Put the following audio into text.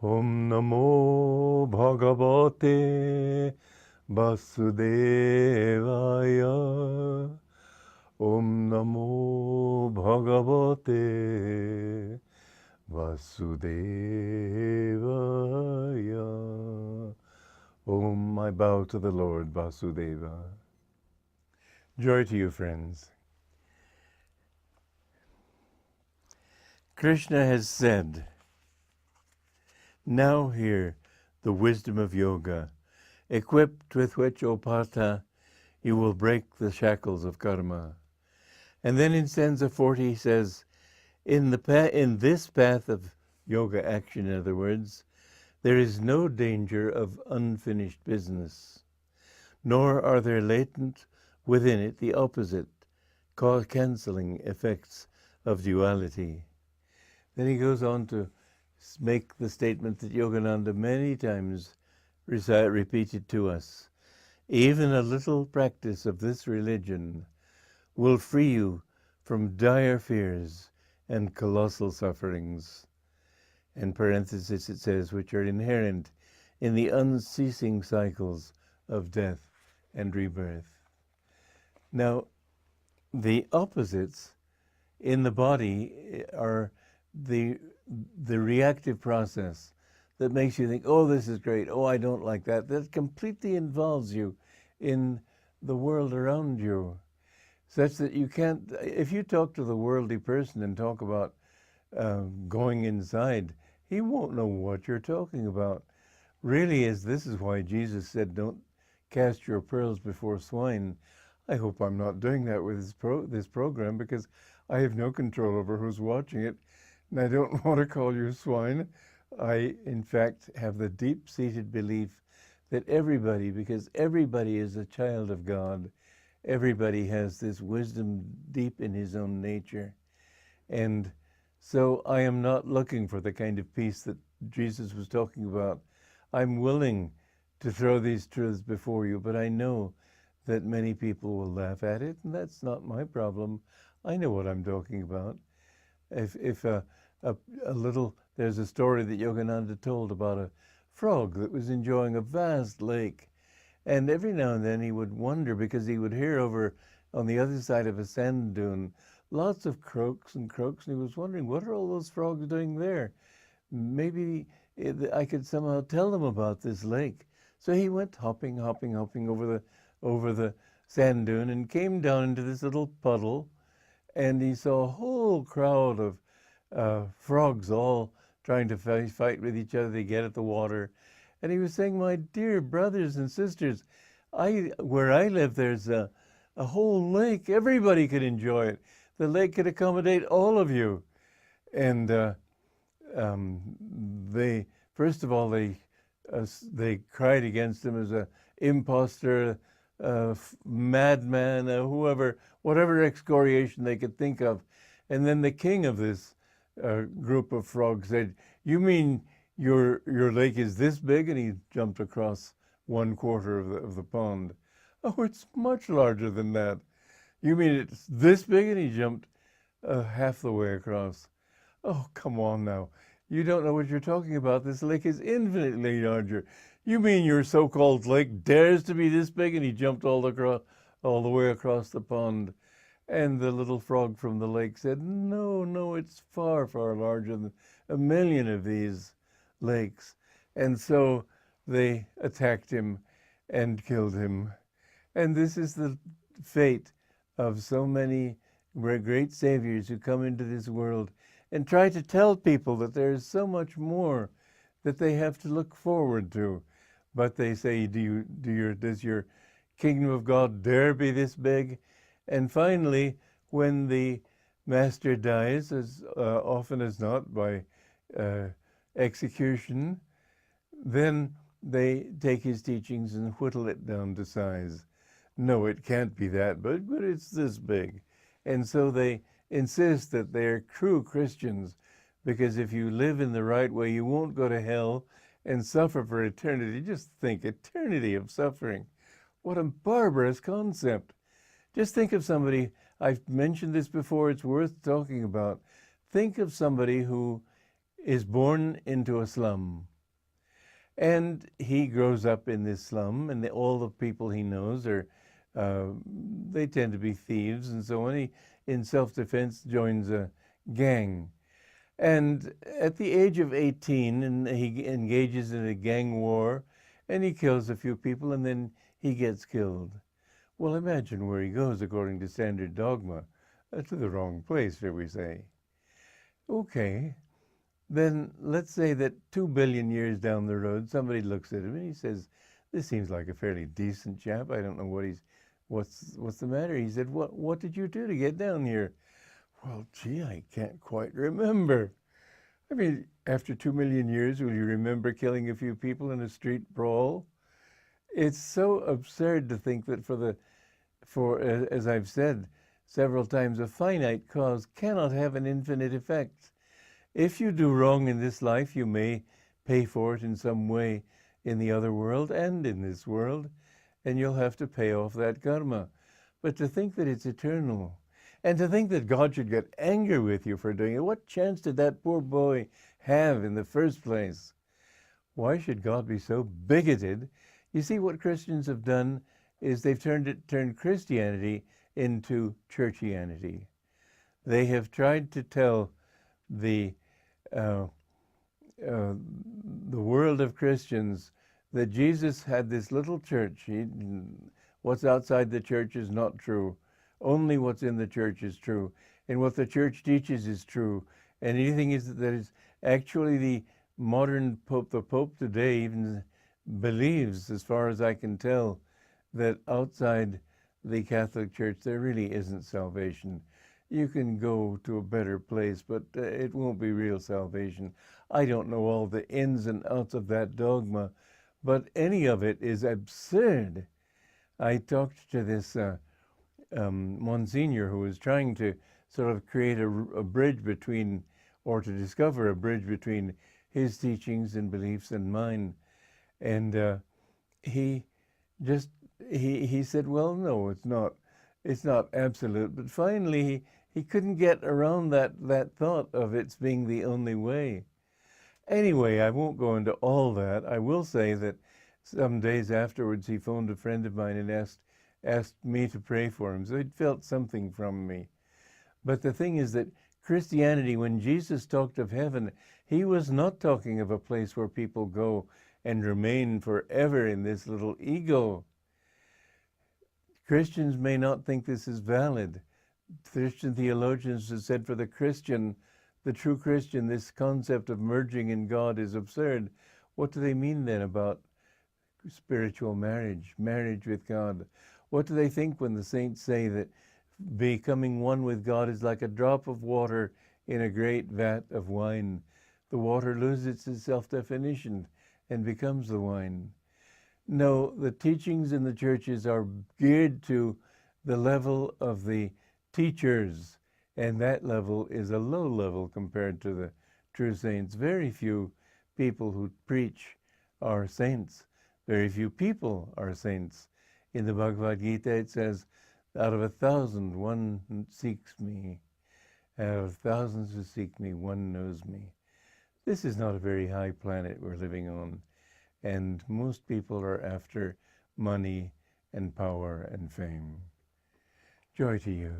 Om Namo Bhagavate Vasudevaya. Om Namo Bhagavate Vasudevaya. Om, I bow to the Lord Vasudeva. Joy to you, friends. Krishna has said, "Now hear the wisdom of yoga, equipped with which, O Partha, you will break the shackles of karma." And then in stanza 40 he says, in this path of yoga action, in other words, there is no danger of unfinished business, nor are there latent within it the opposite, cancelling effects of duality. Then he goes on to make the statement that Yogananda many times repeated to us. Even a little practice of this religion will free you from dire fears and colossal sufferings. In parenthesis it says, which are inherent in the unceasing cycles of death and rebirth. Now, the opposites in the body are the reactive process that makes you think, oh, this is great, oh, I don't like that. That completely involves you in the world around you, such that you can't, if you talk to the worldly person and talk about going inside, he won't know what you're talking about. Really, this is why Jesus said, don't cast your pearls before swine. I hope I'm not doing that with this program, because I have no control over who's watching it. And I don't want to call you swine. I, in fact, have the deep-seated belief that everybody, because everybody is a child of God, everybody has this wisdom deep in his own nature. And so I am not looking for the kind of peace that Jesus was talking about. I'm willing to throw these truths before you, but I know that many people will laugh at it, and that's not my problem. I know what I'm talking about. If there's a story that Yogananda told about a frog that was enjoying a vast lake, and every now and then he would wonder, because he would hear over on the other side of a sand dune lots of croaks, and he was wondering, what are all those frogs doing there? Maybe I could somehow tell them about this lake. So he went hopping over the sand dune and came down into this little puddle, and he saw a whole crowd of frogs all trying to fight with each other to get at the water. And he was saying, my dear brothers and sisters, where I live, there's a whole lake. Everybody could enjoy it. The lake could accommodate all of you. And they cried against him as a imposter, madman, whatever excoriation they could think of. And then the king of this group of frogs said, you mean your lake is this big? And he jumped across 1/4 of the pond. Oh, it's much larger than that. You mean it's this big? And he jumped half the way across. Oh, come on now. You don't know what you're talking about. This lake is infinitely larger. You mean your so-called lake dares to be this big? And he jumped all the way across the pond. And the little frog from the lake said, no, it's far, far larger than 1 million of these lakes. And so they attacked him and killed him. And this is the fate of so many great saviors who come into this world and try to tell people that there is so much more that they have to look forward to. But they say, does your kingdom of God dare be this big? And finally, when the master dies, as often as not by execution, then they take his teachings and whittle it down to size. No, it can't be that big, but it's this big. And so they insist that they're true Christians, because if you live in the right way, you won't go to hell and suffer for eternity. Just think, eternity of suffering. What a barbarous concept. Just think of somebody, I've mentioned this before, it's worth talking about. Think of somebody who is born into a slum. And he grows up in this slum, and all the people he knows are, they tend to be thieves and so on. He, in self-defense, joins a gang. And at the age of 18, and he engages in a gang war, and he kills a few people, and then he gets killed. Well, imagine where he goes according to standard dogma. To the wrong place, shall we say. Okay, then let's say that 2 billion years down the road, somebody looks at him and he says, this seems like a fairly decent chap. I don't know what's the matter. He said, what did you do to get down here? Well, gee, I can't quite remember. I mean, after 2 million years, will you remember killing a few people in a street brawl? It's so absurd to think that as I've said several times, a finite cause cannot have an infinite effect. If you do wrong in this life, you may pay for it in some way in the other world and in this world, and you'll have to pay off that karma. But to think that it's eternal, and to think that God should get angry with you for doing it, what chance did that poor boy have in the first place? Why should God be so bigoted? You see, what Christians have done is they've turned Christianity into Churchianity. They have tried to tell the world of Christians that Jesus had this little church. What's outside the church is not true. Only what's in the church is true. And what the church teaches is true. And anything that is actually the modern Pope, the Pope today even believes, as far as I can tell, that outside the Catholic Church there really isn't salvation. You can go to a better place, but it won't be real salvation. I don't know all the ins and outs of that dogma, but any of it is absurd. I talked to this Monsignor who was trying to sort of create a bridge between, or to discover a bridge between his teachings and beliefs and mine. And he said, well, no, it's not absolute. But finally, he couldn't get around that thought of it's being the only way. Anyway, I won't go into all that. I will say that some days afterwards, he phoned a friend of mine and asked me to pray for him. So he'd felt something from me. But the thing is that Christianity, when Jesus talked of heaven, he was not talking of a place where people go and remain forever in this little ego. Christians may not think this is valid. Christian theologians have said for the Christian, the true Christian, this concept of merging in God is absurd. What do they mean then about spiritual marriage, marriage with God? What do they think when the saints say that becoming one with God is like a drop of water in a great vat of wine? The water loses its self-definition and becomes the wine. No, the teachings in the churches are geared to the level of the teachers, and that level is a low level compared to the true saints. Very few people who preach are saints. Very few people are saints. In the Bhagavad Gita it says, out of 1,000, one seeks me. Out of thousands who seek me, one knows me. This is not a very high planet we're living on, and most people are after money and power and fame. Joy to you.